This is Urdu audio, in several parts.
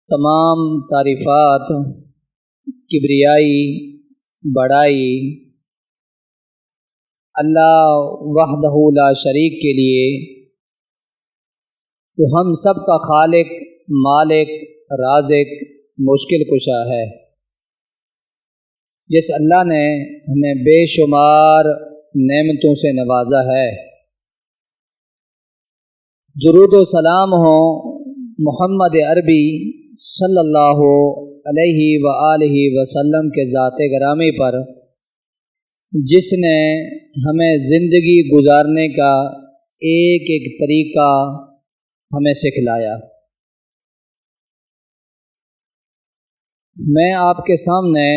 تمام تعریفات، کبریائی، بڑائی اللہ وحدہ لا شریک کے لیے، جو ہم سب کا خالق، مالک، رازق، مشکل کشا ہے، جس اللہ نے ہمیں بے شمار نعمتوں سے نوازا ہے۔ درود و سلام ہو محمد عربی صلی اللہ علیہ وآلہ وسلم کے ذات گرامی پر، جس نے ہمیں زندگی گزارنے کا ایک ایک طریقہ ہمیں سکھلایا۔ میں آپ کے سامنے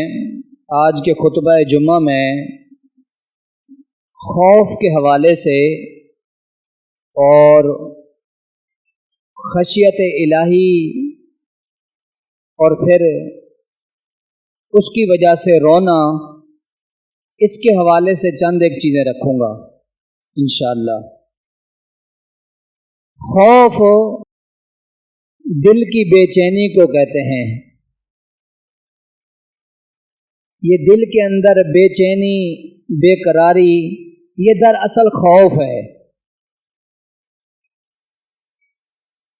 آج کے خطبہ جمعہ میں خوف کے حوالے سے اور خشیت الہی اور پھر اس کی وجہ سے رونا، اس کے حوالے سے چند ایک چیزیں رکھوں گا انشاءاللہ۔ خوف دل کی بے چینی کو کہتے ہیں۔ یہ دل کے اندر بے چینی، بے قراری، یہ دراصل خوف ہے۔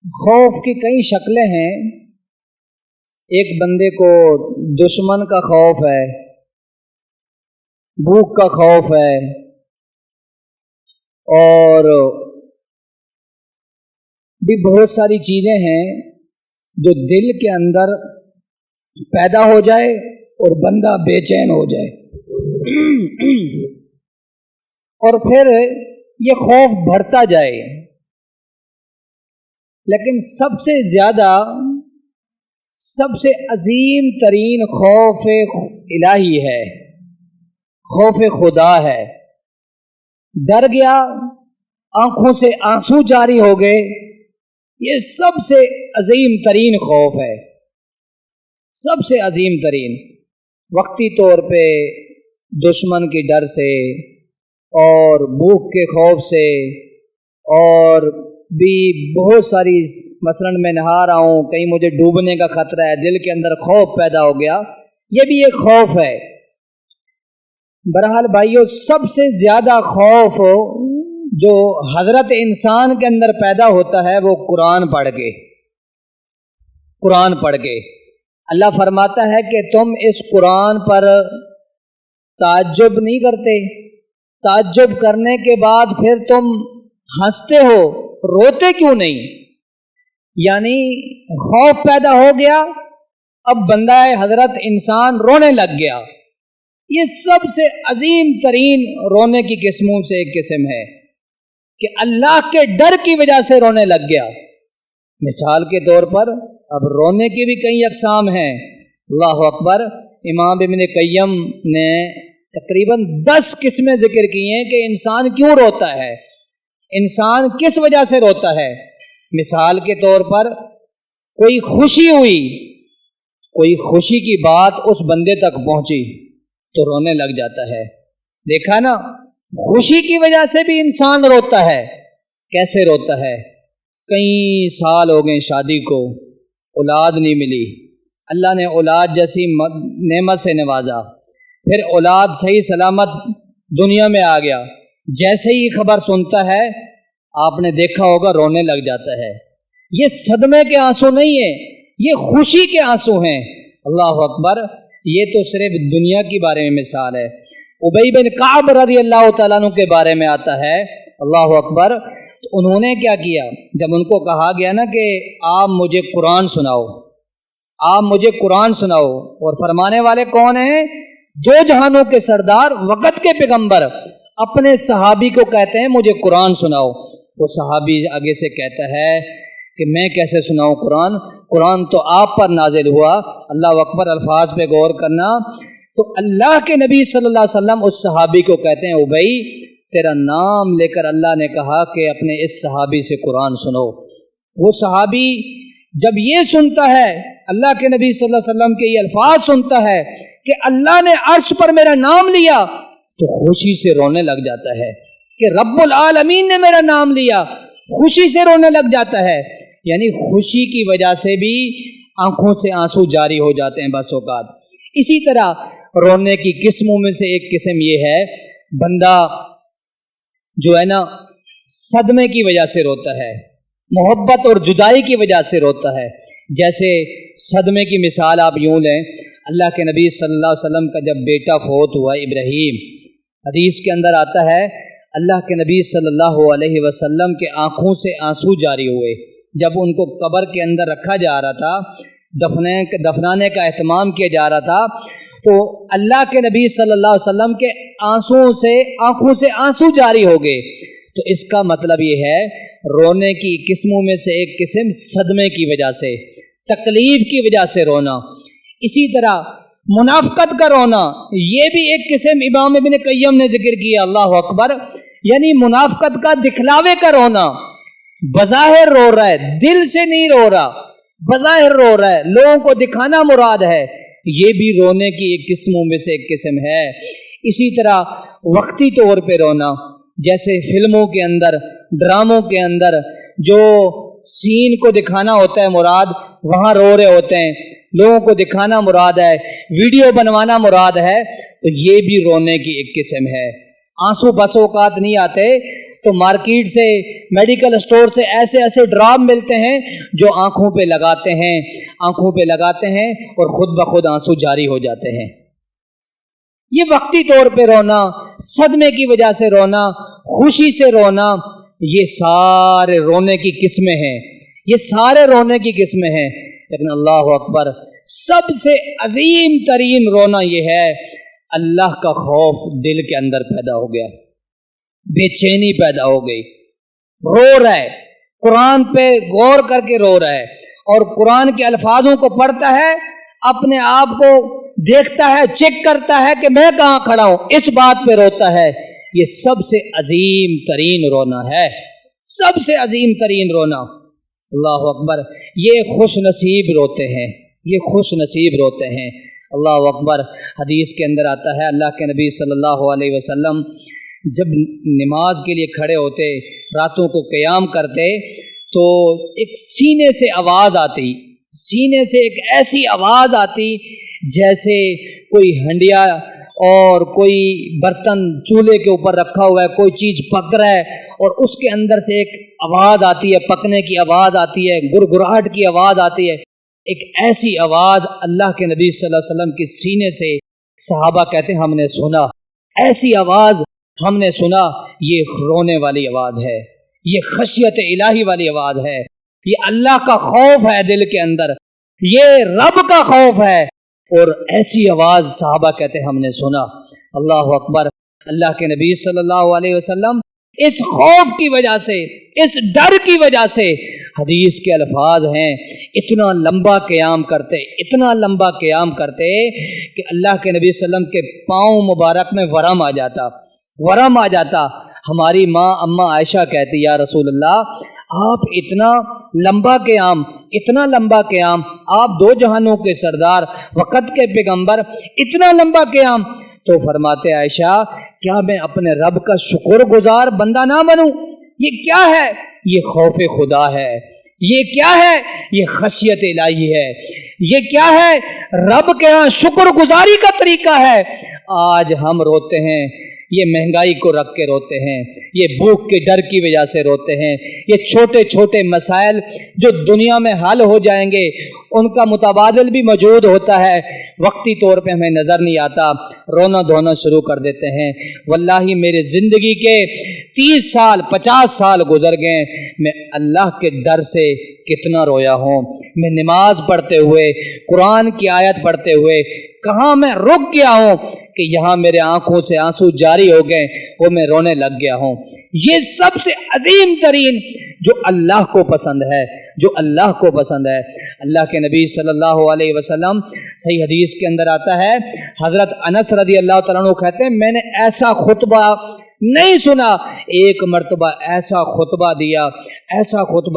خوف کی کئی شکلیں ہیں۔ ایک بندے کو دشمن کا خوف ہے، بھوک کا خوف ہے، اور بھی بہت ساری چیزیں ہیں جو دل کے اندر پیدا ہو جائے اور بندہ بے چین ہو جائے، اور پھر یہ خوف بڑھتا جائے۔ لیکن سب سے زیادہ، سب سے عظیم ترین خوف الہی ہے، خوف خدا ہے۔ ڈر گیا، آنکھوں سے آنسو جاری ہو گئے، یہ سب سے عظیم ترین خوف ہے، سب سے عظیم ترین۔ وقتی طور پہ دشمن کی ڈر سے اور بھوک کے خوف سے، اور بھی بہت ساری، مثلا میں نہا رہا ہوں، کہیں مجھے ڈوبنے کا خطرہ ہے، دل کے اندر خوف پیدا ہو گیا، یہ بھی ایک خوف ہے۔ بہرحال بھائیو، سب سے زیادہ خوف جو حضرت انسان کے اندر پیدا ہوتا ہے وہ قرآن پڑھ کے، قرآن پڑھ کے۔ اللہ فرماتا ہے کہ تم اس قرآن پر تعجب نہیں کرتے، تعجب کرنے کے بعد پھر تم ہنستے ہو، روتے کیوں نہیں؟ یعنی خوف پیدا ہو گیا، اب بندہ حضرت انسان رونے لگ گیا۔ یہ سب سے عظیم ترین رونے کی قسموں سے ایک قسم ہے کہ اللہ کے ڈر کی وجہ سے رونے لگ گیا۔ مثال کے طور پر اب رونے کی بھی کئی اقسام ہیں، اللہ اکبر۔ امام ابن قیم نے تقریباً 10 قسمیں ذکر کی ہیں کہ انسان کیوں روتا ہے، انسان کس وجہ سے روتا ہے۔ مثال کے طور پر کوئی خوشی ہوئی، کوئی خوشی کی بات اس بندے تک پہنچی تو رونے لگ جاتا ہے۔ دیکھا نا، خوشی کی وجہ سے بھی انسان روتا ہے۔ کیسے روتا ہے؟ کئی سال ہو گئے شادی کو، اولاد نہیں ملی، اللہ نے اولاد جیسی نعمت سے نوازا، پھر اولاد صحیح سلامت دنیا میں آ گیا، جیسے ہی خبر سنتا ہے آپ نے دیکھا ہوگا رونے لگ جاتا ہے۔ یہ صدمے کے آنسو نہیں ہیں، یہ خوشی کے آنسو ہیں۔ اللہ اکبر۔ یہ تو صرف دنیا کی بارے میں مثال ہے۔ ابی بن کعب رضی اللہ تعالیٰ عنہ کے بارے میں آتا ہے، اللہ اکبر۔ تو انہوں نے کیا کیا؟ جب ان کو کہا گیا نا کہ آپ مجھے قرآن سناؤ، آپ مجھے قرآن سناؤ، اور فرمانے والے کون ہیں؟ دو جہانوں کے سردار، وقت کے پیغمبر اپنے صحابی کو کہتے ہیں مجھے قرآن سناؤ۔ وہ صحابی آگے سے کہتا ہے کہ میں کیسے سناؤں قرآن، قرآن تو آپ پر نازل ہوا۔ اللہ اکبر، الفاظ پہ غور کرنا۔ تو اللہ کے نبی صلی اللہ علیہ وسلم اس صحابی کو کہتے ہیں ابی، تیرا نام لے کر اللہ نے کہا کہ اپنے اس صحابی سے قرآن سنو۔ وہ صحابی جب یہ سنتا ہے، اللہ کے نبی صلی اللہ علیہ وسلم کے یہ الفاظ سنتا ہے کہ اللہ نے عرش پر میرا نام لیا، تو خوشی سے رونے لگ جاتا ہے کہ رب العالمین نے میرا نام لیا، خوشی سے رونے لگ جاتا ہے۔ یعنی خوشی کی وجہ سے بھی آنکھوں سے آنسو جاری ہو جاتے ہیں بس اوقات۔ اسی طرح رونے کی قسموں میں سے ایک قسم یہ ہے، بندہ جو ہے نا صدمے کی وجہ سے روتا ہے، محبت اور جدائی کی وجہ سے روتا ہے۔ جیسے صدمے کی مثال آپ یوں لیں، اللہ کے نبی صلی اللہ علیہ وسلم کا جب بیٹا فوت ہوا ابراہیم، حدیث کے اندر آتا ہے اللہ کے نبی صلی اللہ علیہ وسلم کے آنکھوں سے آنسو جاری ہوئے۔ جب ان کو قبر کے اندر رکھا جا رہا تھا، دفنانے کا اہتمام کیا جا رہا تھا، تو اللہ کے نبی صلی اللہ علیہ وسلم کے آنکھوں سے آنسو جاری ہو گئے۔ تو اس کا مطلب یہ ہے رونے کی قسموں میں سے ایک قسم صدمے کی وجہ سے، تکلیف کی وجہ سے رونا۔ اسی طرح منافقت کا رونا، یہ بھی ایک قسم امام ابن قیم نے ذکر کیا، اللہ اکبر، یعنی منافقت کا دکھلاوے کا رونا، بظاہر رو رہا ہے، دل سے نہیں رو رہا، بظاہر رو رہا ہے، لوگوں کو دکھانا مراد ہے، یہ بھی رونے کی ایک قسموں میں سے ایک قسم ہے۔ اسی طرح وقتی طور پہ رونا، جیسے فلموں کے اندر، ڈراموں کے اندر جو سین کو دکھانا ہوتا ہے مراد، وہاں رو رہے ہوتے ہیں، لوگوں کو دکھانا مراد ہے، ویڈیو بنوانا مراد ہے، تو یہ بھی رونے کی ایک قسم ہے۔ آنسو بس اوقات نہیں آتے تو مارکیٹ سے، میڈیکل اسٹور سے ایسے ڈراپ ملتے ہیں جو آنکھوں پہ لگاتے ہیں اور خود بخود آنسو جاری ہو جاتے ہیں۔ یہ وقتی طور پہ رونا، صدمے کی وجہ سے رونا، خوشی سے رونا، یہ سارے رونے کی قسمیں ہیں، یہ سارے رونے کی قسمیں ہیں۔ لیکن اللہ اکبر، سب سے عظیم ترین رونا یہ ہے اللہ کا خوف دل کے اندر پیدا ہو گیا، بے چینی پیدا ہو گئی، رو رہا ہے، قرآن پہ غور کر کے رو رہا ہے، اور قرآن کے الفاظوں کو پڑھتا ہے، اپنے آپ کو دیکھتا ہے، چیک کرتا ہے کہ میں کہاں کھڑا ہوں، اس بات پہ روتا ہے۔ یہ سب سے عظیم ترین رونا ہے، سب سے عظیم ترین رونا۔ اللہ اکبر، یہ خوش نصیب روتے ہیں، یہ خوش نصیب روتے ہیں۔ اللہ اکبر، حدیث کے اندر آتا ہے اللہ کے نبی صلی اللہ علیہ وسلم جب نماز کے لیے کھڑے ہوتے، راتوں کو قیام کرتے، تو ایک سینے سے آواز آتی، سینے سے ایک ایسی آواز آتی جیسے کوئی ہنڈیا اور کوئی برتن چولہے کے اوپر رکھا ہوا ہے، کوئی چیز پک رہا ہے اور اس کے اندر سے ایک آواز آتی ہے، پکنے کی آواز آتی ہے، گڑگڑاہٹ کی آواز آتی ہے۔ ایک ایسی آواز اللہ کے نبی صلی اللہ علیہ وسلم کے سینے سے، صحابہ کہتے ہیں ہم نے سنا، ایسی آواز ہم نے سنا، یہ رونے والی آواز ہے، یہ خشیت الہی والی آواز ہے، یہ اللہ کا خوف ہے دل کے اندر، یہ رب کا خوف ہے، اور ایسی آواز صحابہ کہتے ہیں ہم نے سنا۔ اللہ اکبر، اللہ کے نبی صلی اللہ علیہ وسلم اس خوف کی وجہ سے، اس ڈر کی وجہ سے، حدیث کے الفاظ ہیں، اتنا لمبا قیام کرتے، اتنا لمبا قیام کرتے کہ اللہ کے نبی صلی اللہ علیہ وسلم کے پاؤں مبارک میں ورم آ جاتا، ورم آ جاتا۔ ہماری ماں اماں عائشہ کہتی یا رسول اللہ، آپ اتنا لمبا قیام، اتنا لمبا قیام، آپ دو جہانوں کے سردار، وقت کے پیغمبر، اتنا لمبا قیام؟ تو فرماتے عائشہ، کیا میں اپنے رب کا شکر گزار بندہ نہ بنوں؟ یہ کیا ہے؟ یہ خوف خدا ہے، یہ کیا ہے؟ یہ خشیت الہی ہے، یہ کیا ہے؟ رب کے ہاں شکر گزاری کا طریقہ ہے۔ آج ہم روتے ہیں، یہ مہنگائی کو رکھ کے روتے ہیں، یہ بھوک کے ڈر کی وجہ سے روتے ہیں، یہ چھوٹے چھوٹے مسائل جو دنیا میں حل ہو جائیں گے ان کا متبادل بھی موجود ہوتا ہے، وقتی طور پہ ہمیں نظر نہیں آتا، رونا دھونا شروع کر دیتے ہیں۔ واللہ میرے زندگی کے 30 سال 50 سال گزر گئے، میں اللہ کے ڈر سے کتنا رویا ہوں، میں نماز پڑھتے ہوئے، قرآن کی آیت پڑھتے ہوئے کہاں میں رک گیا ہوں کہ یہاں میرے آنکھوں سے آنسو جاری ہو گئے، وہ میں رونے لگ گیا ہوں۔ یہ سب سے عظیم ترین جو اللہ کو پسند ہے، جو اللہ کو پسند ہے۔ اللہ کے نبی صلی اللہ علیہ وسلم، صحیح حدیث کے اندر آتا ہے، حضرت انس رضی اللہ تعالیٰ عنہ کہتے ہیں میں نے ایسا خطبہ نہیں سنا. ایک مرتبہ ایسا خطبہ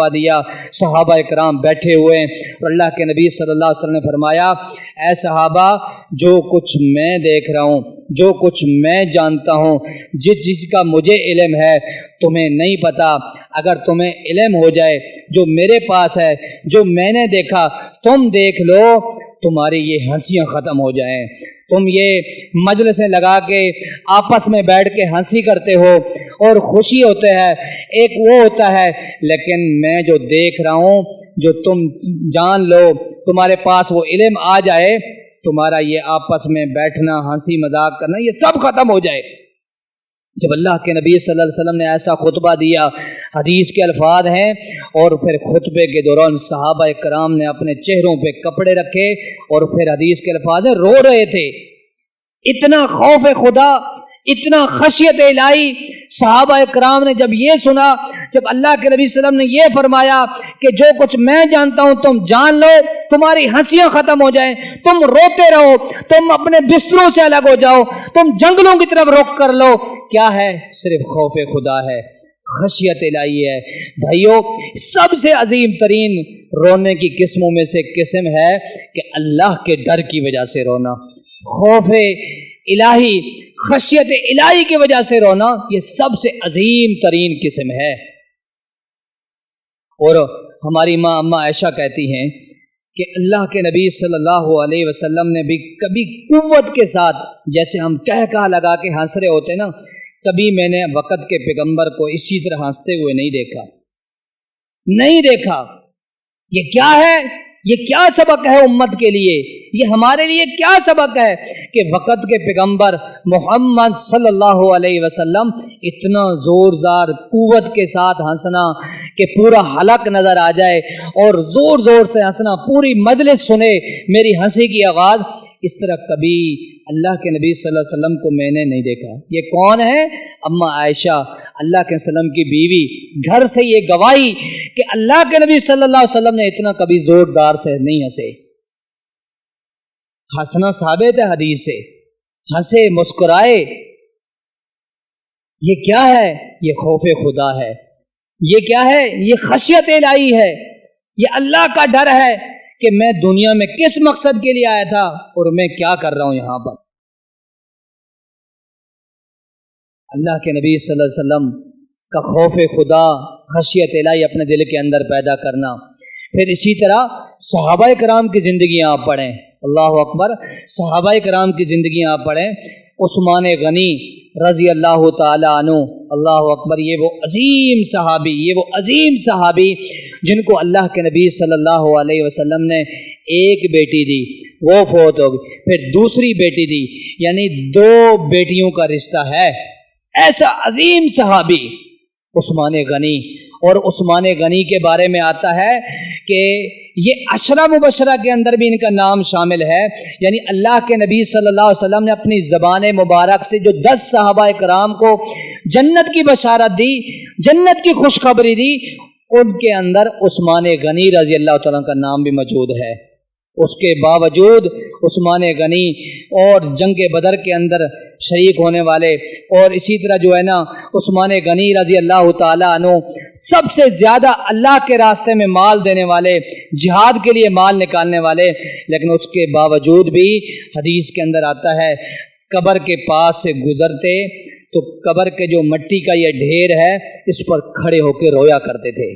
دیا صحابہ کرام بیٹھے ہوئے ہیں اور اللہ کے نبی صلی اللہ علیہ وسلم نے فرمایا اے صحابہ جو کچھ میں دیکھ رہا ہوں جو کچھ میں جانتا ہوں جس کا مجھے علم ہے تمہیں نہیں پتا. اگر تمہیں علم ہو جائے جو میرے پاس ہے جو میں نے دیکھا تم دیکھ لو تمہاری یہ ہنسیاں ختم ہو جائیں. تم یہ مجلسیں لگا کے آپس میں بیٹھ کے ہنسی کرتے ہو اور خوشی ہوتے ہیں ایک وہ ہوتا ہے لیکن میں جو دیکھ رہا ہوں جو تم جان لو تمہارے پاس وہ علم آ جائے تمہارا یہ آپس میں بیٹھنا ہنسی مذاق کرنا یہ سب ختم ہو جائے. جب اللہ کے نبی صلی اللہ علیہ وسلم نے ایسا خطبہ دیا حدیث کے الفاظ ہیں اور پھر خطبے کے دوران صحابہ کرام نے اپنے چہروں پہ کپڑے رکھے اور پھر حدیث کے الفاظ ہیں رو رہے تھے. اتنا خوف خدا اتنا خشیت الہی صحابہ کرام نے جب یہ سنا جب اللہ کے نبی صلی اللہ علیہ وسلم نے یہ فرمایا کہ جو کچھ میں جانتا ہوں تم جان لو تمہاری ہنسیاں ختم ہو جائیں تم روتے رہو تم اپنے بستروں سے الگ ہو جاؤ تم جنگلوں کی طرف رخ کر لو. کیا ہے صرف خوف خدا ہے خشیت الہی ہے. بھائیو سب سے عظیم ترین رونے کی قسموں میں سے قسم ہے کہ اللہ کے ڈر کی وجہ سے رونا خوف الہی خشیت الہی کی وجہ سے رونا یہ سب سے عظیم ترین قسم ہے. اور ہماری ماں اماں عائشہ کہتی ہیں کہ اللہ کے نبی صلی اللہ علیہ وسلم نے بھی کبھی قوت کے ساتھ جیسے ہم کہا لگا کے ہنس رہے ہوتے نا کبھی میں نے وقت کے پیغمبر کو اسی طرح ہنستے ہوئے نہیں دیکھا. یہ کیا ہے یہ کیا سبق ہے امت کے لیے یہ ہمارے لیے کیا سبق ہے کہ وقت کے پیغمبر محمد صلی اللہ علیہ وسلم اتنا زور زار قوت کے ساتھ ہنسنا کہ پورا حلق نظر آ جائے اور زور زور سے ہنسنا پوری مجلس سنے میری ہنسی کی آواز. اس طرح کبھی اللہ کے نبی صلی اللہ علیہ وسلم کو میں نے نہیں دیکھا. یہ کون ہے اماں عائشہ اللہ کے وسلم کی بیوی گھر سے یہ گواہی کہ اللہ کے نبی صلی اللہ علیہ وسلم نے اتنا کبھی زوردار سے نہیں ہنسے. ہنسنا ثابت ہے حدیث سے ہنسے مسکرائے. یہ کیا ہے یہ خوف خدا ہے یہ کیا ہے یہ خشیت الہی ہے یہ اللہ کا ڈر ہے کہ میں دنیا میں کس مقصد کے لیے آیا تھا اور میں کیا کر رہا ہوں یہاں پر. اللہ کے نبی صلی اللہ علیہ وسلم کا خوف خدا خشیت الہی اپنے دل کے اندر پیدا کرنا. پھر اسی طرح صحابہ کرام کی زندگیاں آپ پڑھیں اللہ اکبر صحابہ کرام کی زندگیاں آپ پڑھیں. عثمان غنی رضی اللہ تعالی عنہ اللہ اکبر یہ وہ عظیم صحابی جن کو اللہ کے نبی صلی اللہ علیہ وسلم نے ایک بیٹی دی وہ فوت ہو گئی پھر دوسری بیٹی دی یعنی 2 بیٹیوں کا رشتہ ہے. ایسا عظیم صحابی عثمان غنی اور عثمان غنی کے بارے میں آتا ہے کہ یہ عشرہ مبشرہ کے اندر بھی ان کا نام شامل ہے. یعنی اللہ کے نبی صلی اللہ علیہ وسلم نے اپنی زبان مبارک سے جو 10 صحابہ کرام کو جنت کی بشارت دی جنت کی خوشخبری دی ان کے اندر عثمان غنی رضی اللہ تعالیٰ کا نام بھی موجود ہے. اس کے باوجود عثمان غنی اور جنگ بدر کے اندر شریک ہونے والے اور اسی طرح جو ہے نا عثمان غنی رضی اللہ تعالیٰ عنہ سب سے زیادہ اللہ کے راستے میں مال دینے والے جہاد کے لیے مال نکالنے والے لیکن اس کے باوجود بھی حدیث کے اندر آتا ہے قبر کے پاس سے گزرتے تو قبر کے جو مٹی کا یہ ڈھیر ہے اس پر کھڑے ہو کے رویا کرتے تھے.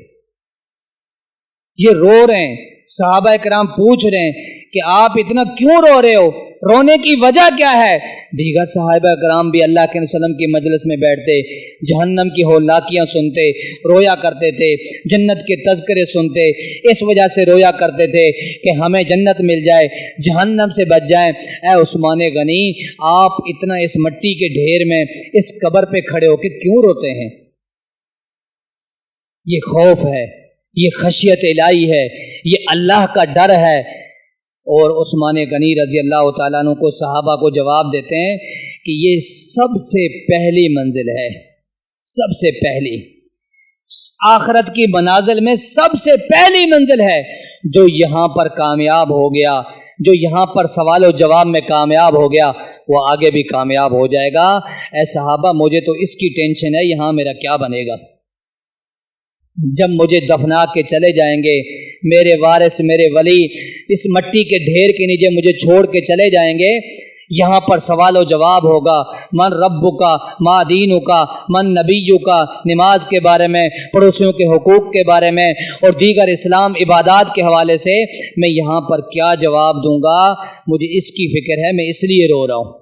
یہ رو رہے ہیں صحابہ کرام پوچھ رہے ہیں کہ آپ اتنا کیوں رو رہے ہو رونے کی وجہ کیا ہے. دیگر صحابہ کرام بھی اللہ کے وسلم کی مجلس میں بیٹھتے جہنم کی ہولناکیاں سنتے رویا کرتے تھے جنت کے تذکرے سنتے اس وجہ سے رویا کرتے تھے کہ ہمیں جنت مل جائے جہنم سے بچ جائیں. اے عثمان غنی آپ اتنا اس مٹی کے ڈھیر میں اس قبر پہ کھڑے ہو کے کیوں روتے ہیں. یہ خوف ہے یہ خشیت الہی ہے یہ اللہ کا ڈر ہے. اور عثمان غنی رضی اللہ تعالیٰ عنہ کو صحابہ کو جواب دیتے ہیں کہ یہ سب سے پہلی منزل ہے سب سے پہلی آخرت کی منازل میں سب سے پہلی منزل ہے. جو یہاں پر کامیاب ہو گیا جو یہاں پر سوال و جواب میں کامیاب ہو گیا وہ آگے بھی کامیاب ہو جائے گا۔ اے صحابہ مجھے تو اس کی ٹینشن ہے یہاں میرا کیا بنے گا۔ جب مجھے دفنا کے چلے جائیں گے، میرے وارث میرے ولی اس مٹی کے ڈھیر کے نیچے مجھے چھوڑ کے چلے جائیں گے، یہاں پر سوال و جواب ہوگا، من رب کا، ما دینو کا، من نبیو کا، نماز کے بارے میں، پڑوسیوں کے حقوق کے بارے میں اور دیگر اسلام عبادات کے حوالے سے میں یہاں پر کیا جواب دوں گا، مجھے اس کی فکر ہے، میں اس لیے رو رہا ہوں۔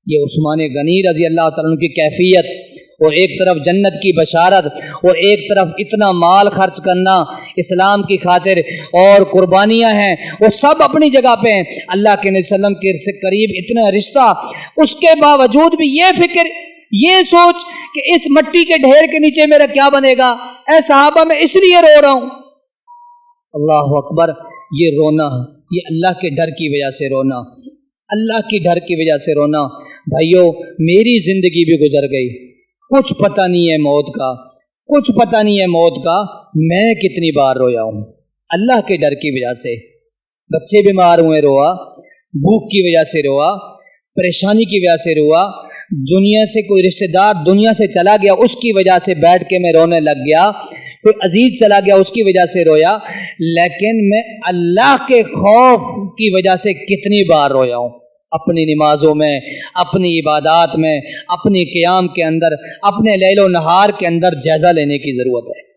یہ عثمان غنی رضی اللہ تعالیٰ عنہ کی کیفیت، اور ایک طرف جنت کی بشارت اور ایک طرف اتنا مال خرچ کرنا اسلام کی خاطر اور قربانیاں ہیں، وہ سب اپنی جگہ پہ ہیں۔ اللہ کے نبی صلی اللہ علیہ وسلم کے سے قریب اتنا رشتہ، اس کے باوجود بھی یہ فکر، یہ سوچ کہ اس مٹی کے ڈھیر کے نیچے میرا کیا بنے گا۔ اے صحابہ میں اس لیے رو رہا ہوں۔ اللہ اکبر، یہ رونا، یہ اللہ کے ڈر کی وجہ سے رونا، اللہ کی ڈر کی وجہ سے رونا۔ بھائیو میری زندگی بھی گزر گئی، کچھ پتہ نہیں ہے موت کا، کچھ پتہ نہیں ہے موت کا، میں کتنی بار رویا ہوں اللہ کے ڈر کی وجہ سے۔ بچے بیمار ہوئے روا، بھوک کی وجہ سے روا، پریشانی کی وجہ سے روا، دنیا سے کوئی رشتہ دار دنیا سے چلا گیا اس کی وجہ سے بیٹھ کے میں رونے لگ گیا، کوئی عزیز چلا گیا اس کی وجہ سے رویا، لیکن میں اللہ کے خوف کی وجہ سے کتنی بار رویا ہوں، اپنی نمازوں میں، اپنی عبادات میں، اپنی قیام کے اندر، اپنے لیل و نہار کے اندر جائزہ لینے کی ضرورت ہے۔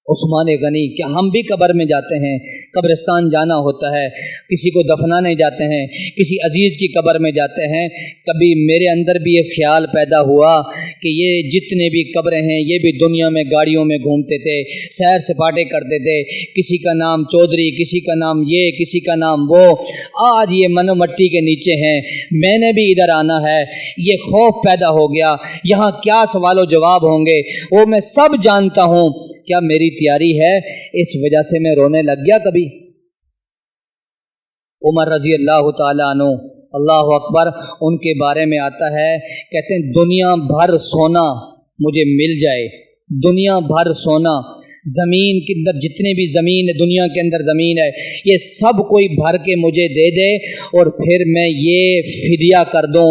عثمان غنی، کیا ہم بھی قبر میں جاتے ہیں، قبرستان جانا ہوتا ہے، کسی کو دفنانے جاتے ہیں، کسی عزیز کی قبر میں جاتے ہیں، کبھی میرے اندر بھی ایک خیال پیدا ہوا کہ یہ جتنے بھی قبریں ہیں یہ بھی دنیا میں گاڑیوں میں گھومتے تھے، سیر سپاٹے کرتے تھے، کسی کا نام چودھری، کسی کا نام یہ، کسی کا نام وہ، آج یہ من و مٹی کے نیچے ہیں، میں نے بھی ادھر آنا ہے۔ یہ خوف پیدا ہو گیا، یہاں کیا سوال و جواب ہوں گے وہ میں سب جانتا ہوں، کیا میری تیاری ہے؟ اس وجہ سے میں رونے لگ گیا کبھی۔ عمر رضی اللہ تعالیٰ عنہ، اللہ اکبر، ان کے بارے میں آتا ہے، کہتے ہیں دنیا بھر سونا مجھے مل جائے، دنیا بھر سونا، زمین کے اندر جتنے بھی زمین ہے، دنیا کے اندر زمین ہے، یہ سب کوئی بھر کے مجھے دے دے اور پھر میں یہ فدیہ کر دوں،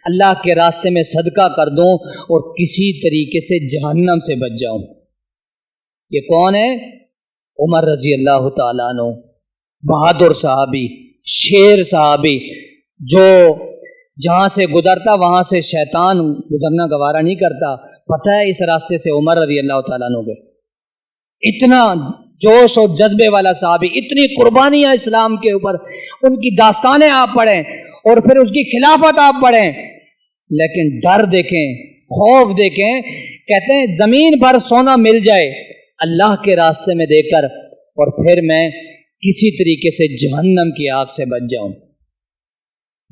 اللہ کے راستے میں صدقہ کر دوں اور کسی طریقے سے جہنم سے بچ جاؤں۔ یہ کون ہے؟ عمر رضی اللہ تعالیٰ عنہ، بہادر صحابی، شیر صحابی، جو جہاں سے گزرتا وہاں سے شیطان گزرنا گوارا نہیں کرتا، پتہ ہے اس راستے سے عمر رضی اللہ تعالیٰ عنہ گئے۔ اتنا جوش اور جذبے والا صحابی، اتنی قربانیاں اسلام کے اوپر، ان کی داستانیں آپ پڑھیں اور پھر اس کی خلافت آپ پڑھیں، لیکن ڈر دیکھیں، خوف دیکھیں، کہتے ہیں زمین بھر سونا مل جائے اللہ کے راستے میں دے کر اور پھر میں کسی طریقے سے جہنم کی آگ سے بچ جاؤں۔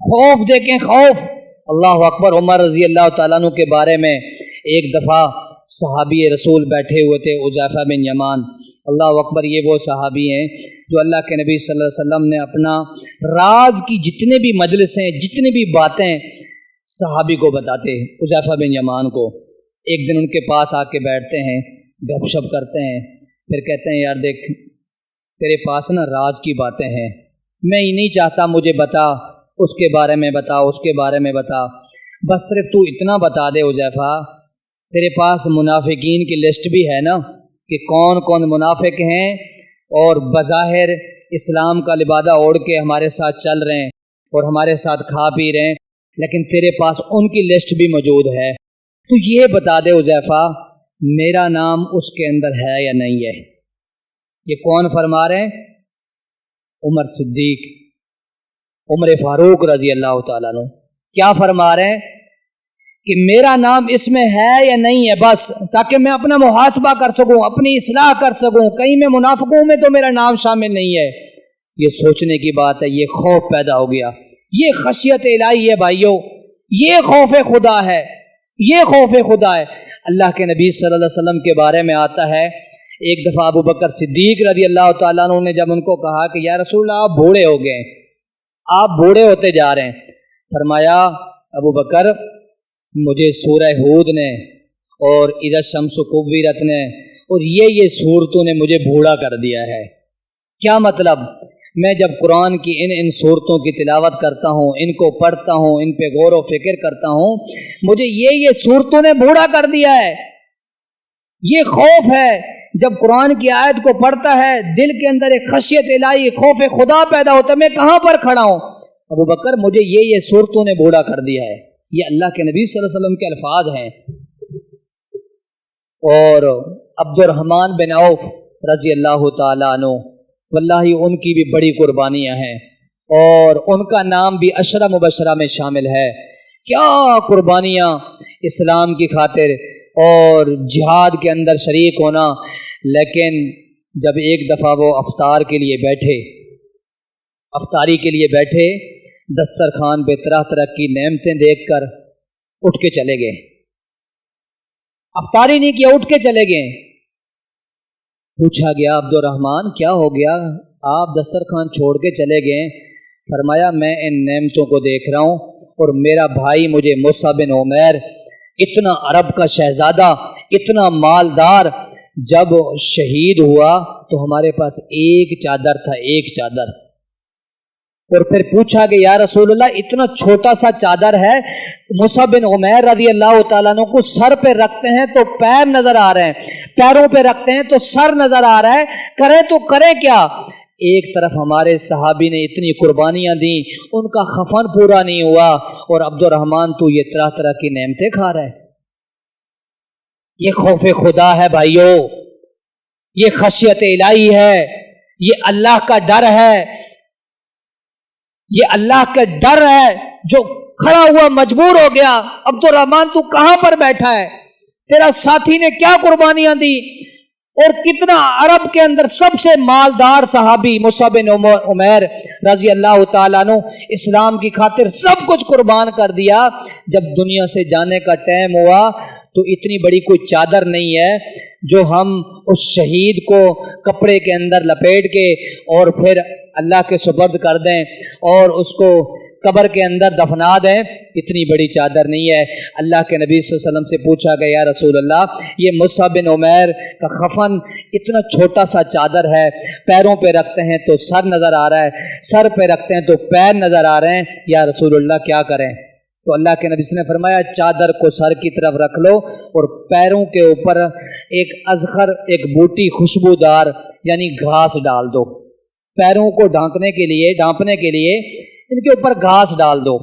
خوف دیکھیں، خوف، اللہ اکبر۔ عمر رضی اللہ تعالیٰ عنہ کے بارے میں ایک دفعہ صحابی رسول بیٹھے ہوئے تھے، حذیفہ بن یمان، اللہ اکبر، یہ وہ صحابی ہیں جو اللہ کے نبی صلی اللہ علیہ وسلم نے اپنا راز کی جتنے بھی مجلسیں، جتنی بھی باتیں صحابی کو بتاتے، حذیفہ بن یمان کو۔ ایک دن ان کے پاس آ کے بیٹھتے ہیں، گپ شپ کرتے ہیں، پھر کہتے ہیں یار دیکھ تیرے پاس نا راز کی باتیں ہیں، میں ہی نہیں چاہتا مجھے بتا، اس کے بارے میں بتا، اس کے بارے میں بتا، بس صرف تو اتنا بتا دے حذیفہ، تیرے پاس منافقین کی لسٹ بھی ہے نا کہ کون کون منافق ہیں اور بظاہر اسلام کا لبادہ اوڑھ کے ہمارے ساتھ چل رہے ہیں اور ہمارے ساتھ کھا پی رہے ہیں، لیکن تیرے پاس ان کی لسٹ بھی موجود ہے، تو یہ بتا دے حذیفہ میرا نام اس کے اندر ہے یا نہیں ہے۔ یہ کون فرما رہے ہیں؟ عمر صدیق، عمر فاروق رضی اللہ تعالیٰ عنہ کیا فرما رہے ہیں کہ میرا نام اس میں ہے یا نہیں ہے، بس تاکہ میں اپنا محاسبہ کر سکوں، اپنی اصلاح کر سکوں، کہیں میں منافقوں میں تو میرا نام شامل نہیں ہے۔ یہ سوچنے کی بات ہے، یہ خوف پیدا ہو گیا، یہ خشیت الہی ہے بھائیو، یہ خوف خدا ہے، یہ خوف خدا ہے۔ اللہ کے نبی صلی اللہ علیہ وسلم کے بارے میں آتا ہے، ایک دفعہ ابو بکر صدیق رضی اللہ تعالیٰ عنہ نے جب ان کو کہا کہ یا رسول اللہ آپ بوڑھے ہو گئے، آپ بوڑھے ہوتے جا رہے ہیں، فرمایا ابو بکر مجھے سورہ ہود نے اور اذا الشمس کوورت نے اور یہ صورتوں نے مجھے بوڑھا کر دیا ہے۔ کیا مطلب؟ میں جب قرآن کی ان صورتوں کی تلاوت کرتا ہوں، ان کو پڑھتا ہوں، ان پہ غور و فکر کرتا ہوں، مجھے یہ صورتوں نے بوڑھا کر دیا ہے۔ یہ خوف ہے، جب قرآن کی آیت کو پڑھتا ہے دل کے اندر ایک خشیت الہی، خوف خدا پیدا ہوتا ہے، میں کہاں پر کھڑا ہوں؟ ابو بکر مجھے یہ صورتوں نے بوڑھا کر دیا ہے۔ یہ اللہ کے نبی صلی اللہ علیہ وسلم کے الفاظ ہیں۔ اور عبد الرحمن بن عوف رضی اللہ تعالیٰ عنہ، واللہ ان کی بھی بڑی قربانیاں ہیں، اور ان کا نام بھی عشرہ مبشرہ میں شامل ہے۔ کیا قربانیاں اسلام کی خاطر اور جہاد کے اندر شریک ہونا۔ لیکن جب ایک دفعہ وہ افطار کے لیے بیٹھے، افطاری کے لیے بیٹھے، دسترخوان پہ طرح طرح کی نعمتیں دیکھ کر اٹھ کے چلے گئے۔ افطاری نہیں کیا، اٹھ کے چلے گئے۔ پوچھا گیا عبد الرحمن کیا ہو گیا، آپ دسترخوان چھوڑ کے چلے گئے؟ فرمایا میں ان نعمتوں کو دیکھ رہا ہوں، اور میرا بھائی مجھے مصعب بن عمیر، اتنا عرب کا شہزادہ، اتنا مالدار، جب شہید ہوا تو ہمارے پاس ایک چادر تھا، ایک چادر۔ اور پھر پوچھا کہ یا رسول اللہ اتنا چھوٹا سا چادر ہے، مصعب بن عمیر رضی اللہ تعالیٰ عنہ کو سر پہ رکھتے ہیں تو پیر نظر آ رہے ہیں، پیروں پہ رکھتے ہیں تو سر نظر آ رہا ہے، کریں تو کریں کیا؟ ایک طرف ہمارے صحابی نے اتنی قربانیاں دیں، ان کا خفن پورا نہیں ہوا، اور عبد الرحمن تو یہ طرح طرح کی نعمتیں کھا رہا ہے۔ یہ خوف خدا ہے بھائیو، یہ خشیت الہی ہے، یہ اللہ کا ڈر ہے، یہ اللہ کا ڈر ہے۔ جو کھڑا ہوا مجبور ہو گیا، عبد الرحمن تو کہاں پر بیٹھا ہے؟ تیرا ساتھی نے کیا قربانیاں دی؟ اور کتنا عرب کے اندر سب سے مالدار صحابی مصعب بن عمیر رضی اللہ تعالیٰ عنہ، اسلام کی خاطر سب کچھ قربان کر دیا۔ جب دنیا سے جانے کا ٹائم ہوا تو اتنی بڑی کوئی چادر نہیں ہے جو ہم اس شہید کو کپڑے کے اندر لپیٹ کے اور پھر اللہ کے سپرد کر دیں اور اس کو قبر کے اندر دفنا دیں، اتنی بڑی چادر نہیں ہے۔ اللہ کے نبی صلی اللہ علیہ وسلم سے پوچھا کہ یا رسول اللہ یہ مصعب بن عمیر کا خفن اتنا چھوٹا سا چادر ہے، پیروں پہ رکھتے ہیں تو سر نظر آ رہا ہے، سر پہ رکھتے ہیں تو پیر نظر آ رہے ہیں، یا رسول اللہ کیا کریں؟ تو اللہ کے نبی نے فرمایا چادر کو سر کی طرف رکھ لو اور پیروں کے اوپر ایک ازخر، ایک بوٹی خوشبودار یعنی گھاس ڈال دو، پیروں کو ڈھانپنے کے لیے ان کے اوپر گھاس ڈال دو۔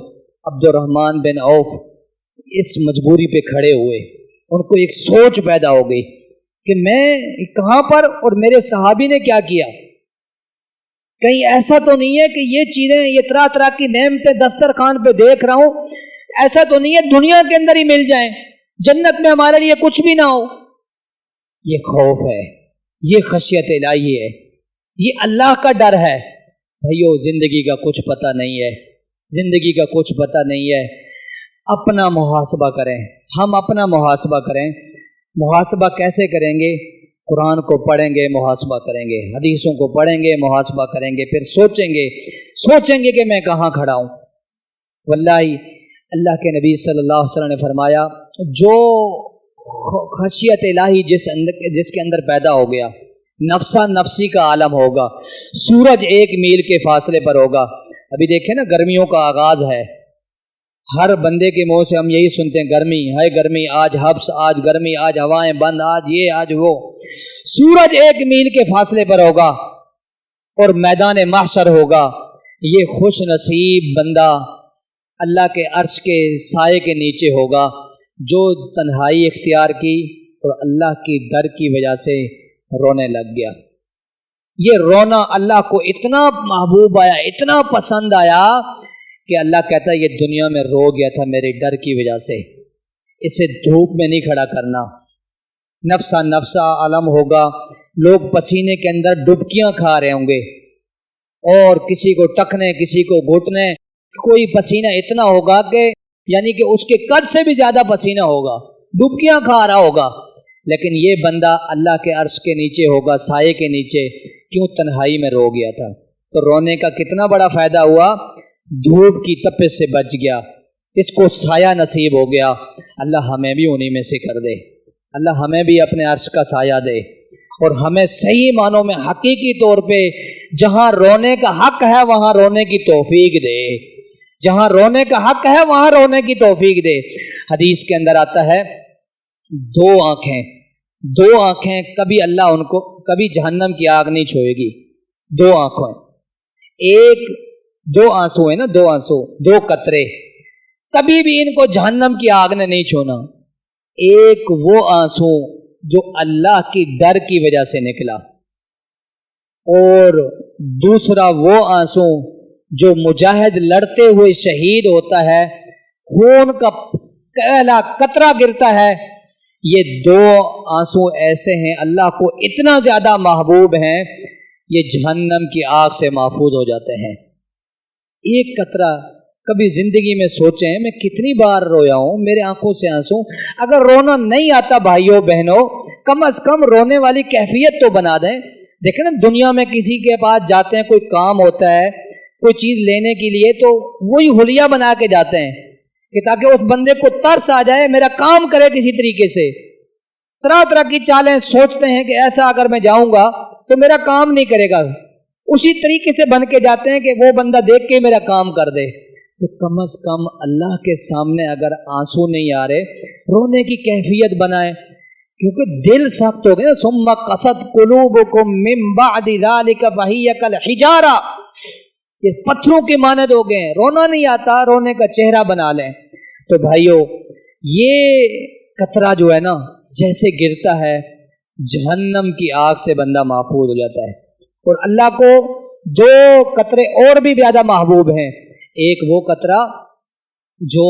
عبد الرحمن بن عوف اس مجبوری پہ کھڑے ہوئے، ان کو ایک سوچ پیدا ہو گئی کہ میں کہاں پر اور میرے صحابی نے کیا کیا؟ کہیں ایسا تو نہیں ہے کہ یہ چیزیں، یہ طرح طرح کی نعمتیں دسترخوان پہ دیکھ رہا ہوں، ایسا تو نہیں ہے دنیا کے اندر ہی مل جائیں، جنت میں ہمارے لیے کچھ بھی نہ ہو؟ یہ خوف ہے، یہ خشیت الہی ہے، یہ اللہ کا ڈر ہے۔ بھائیو زندگی کا کچھ پتہ نہیں ہے، زندگی کا کچھ پتہ نہیں ہے۔ اپنا محاسبہ کریں، ہم اپنا محاسبہ کریں۔ محاسبہ کیسے کریں گے؟ قرآن کو پڑھیں گے، محاسبہ کریں گے، حدیثوں کو پڑھیں گے، محاسبہ کریں گے، پھر سوچیں گے کہ میں کہاں کھڑا ہوں۔ واللہ اللہ کے نبی صلی اللہ علیہ وسلم نے فرمایا جو خشیت الہی جس کے اندر پیدا ہو گیا، نفسا نفسی کا عالم ہوگا، سورج 1 میل کے فاصلے پر ہوگا۔ ابھی دیکھیں نا گرمیوں کا آغاز ہے، ہر بندے کے منہ سے ہم یہی سنتے ہیں گرمی ہے، گرمی، آج حبس، آج گرمی، آج ہوائیں بند، آج یہ آج وہ۔ سورج 1 میل کے فاصلے پر ہوگا اور میدان محشر ہوگا۔ یہ خوش نصیب بندہ اللہ کے عرش کے سائے کے نیچے ہوگا جو تنہائی اختیار کی اور اللہ کی ڈر کی وجہ سے رونے لگ گیا۔ یہ رونا اللہ کو اتنا محبوب آیا، اتنا پسند آیا کہ اللہ کہتا ہے یہ دنیا میں رو گیا تھا میرے ڈر کی وجہ سے، اسے دھوپ میں نہیں کھڑا کرنا۔ نفسا نفسا عالم ہوگا، لوگ پسینے کے اندر ڈبکیاں کھا رہے ہوں گے، اور کسی کو ٹکنے، کسی کو گھٹنے، کوئی پسینہ اتنا ہوگا کہ یعنی کہ اس کے قد سے بھی زیادہ پسینہ ہوگا، ڈبکیاں کھا رہا ہوگا۔ لیکن یہ بندہ اللہ کے عرش کے نیچے ہوگا، سائے کے نیچے، کیوں؟ تنہائی میں رو گیا تھا۔ تو رونے کا کتنا بڑا فائدہ ہوا، دھوپ کی تپش سے بچ گیا، اس کو سایہ نصیب ہو گیا۔ اللہ ہمیں بھی انہی میں سے کر دے، اللہ ہمیں بھی اپنے عرش کا سایہ دے۔ اور ہمیں صحیح معنوں میں حقیقی طور پہ جہاں رونے کا حق ہے وہاں رونے کی توفیق دے، جہاں رونے کا حق ہے وہاں رونے کی توفیق دے۔ حدیث کے اندر آتا ہے دو آنکھیں کبھی اللہ ان کو کبھی جہنم کی آگ نہیں چھوئے گی۔ دو آنکھیں، ایک دو آنسو ہے نا، دو آنسو، دو قطرے، کبھی بھی ان کو جہنم کی آگ نے نہیں چھونا۔ ایک وہ آنسو جو اللہ کی ڈر کی وجہ سے نکلا، اور دوسرا وہ آنسو جو مجاہد لڑتے ہوئے شہید ہوتا ہے، خون کا پہلا قطرہ گرتا ہے۔ یہ دو آنسو ایسے ہیں اللہ کو اتنا زیادہ محبوب ہیں، یہ جہنم کی آگ سے محفوظ ہو جاتے ہیں۔ ایک قطرہ، کبھی زندگی میں سوچیں میں کتنی بار رویا ہوں، میرے آنکھوں سے آنسو۔ اگر رونا نہیں آتا بھائیوں بہنوں، کم از کم رونے والی کیفیت تو بنا دیں۔ دیکھیں نا، دنیا میں کسی کے پاس جاتے ہیں، کوئی کام ہوتا ہے، کوئی چیز لینے کے لیے، تو وہی حلیہ بنا کے جاتے ہیں کہ تاکہ اس بندے کو ترس آ جائے، میرا کام کرے کسی طریقے سے۔ طرح طرح کی چالیں سوچتے ہیں کہ ایسا اگر میں جاؤں گا تو میرا کام نہیں کرے گا، اسی طریقے سے بن کے جاتے ہیں کہ وہ بندہ دیکھ کے میرا کام کر دے۔ تو کم از کم اللہ کے سامنے اگر آنسو نہیں آ رہے، رونے کی کیفیت بنائیں، کیونکہ دل سخت ہو گئے نا۔ ثم قست قلوبکم من بعد ذلک فہی کالحجارہ، یہ پتھروں کے مانند ہو گئے ہیں۔ رونا نہیں آتا، رونے کا چہرہ بنا لیں۔ تو بھائیو، یہ قطرہ جو ہے نا جیسے گرتا ہے، جہنم کی آگ سے بندہ محفوظ ہو جاتا ہے۔ اور اللہ کو دو قطرے اور بھی زیادہ محبوب ہیں۔ ایک وہ قطرہ جو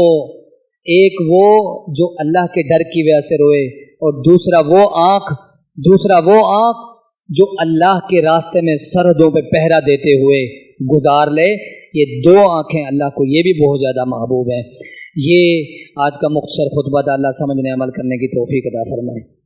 اللہ کے ڈر کی وجہ سے روئے، اور دوسرا وہ آنکھ جو اللہ کے راستے میں سرحدوں پہ پہرا دیتے ہوئے گزار لے۔ یہ دو آنکھیں اللہ کو یہ بھی بہت زیادہ محبوب ہیں۔ یہ آج کا مختصر خطبہ تھا۔ اللہ سمجھنے عمل کرنے کی توفیق عطا فرمائے۔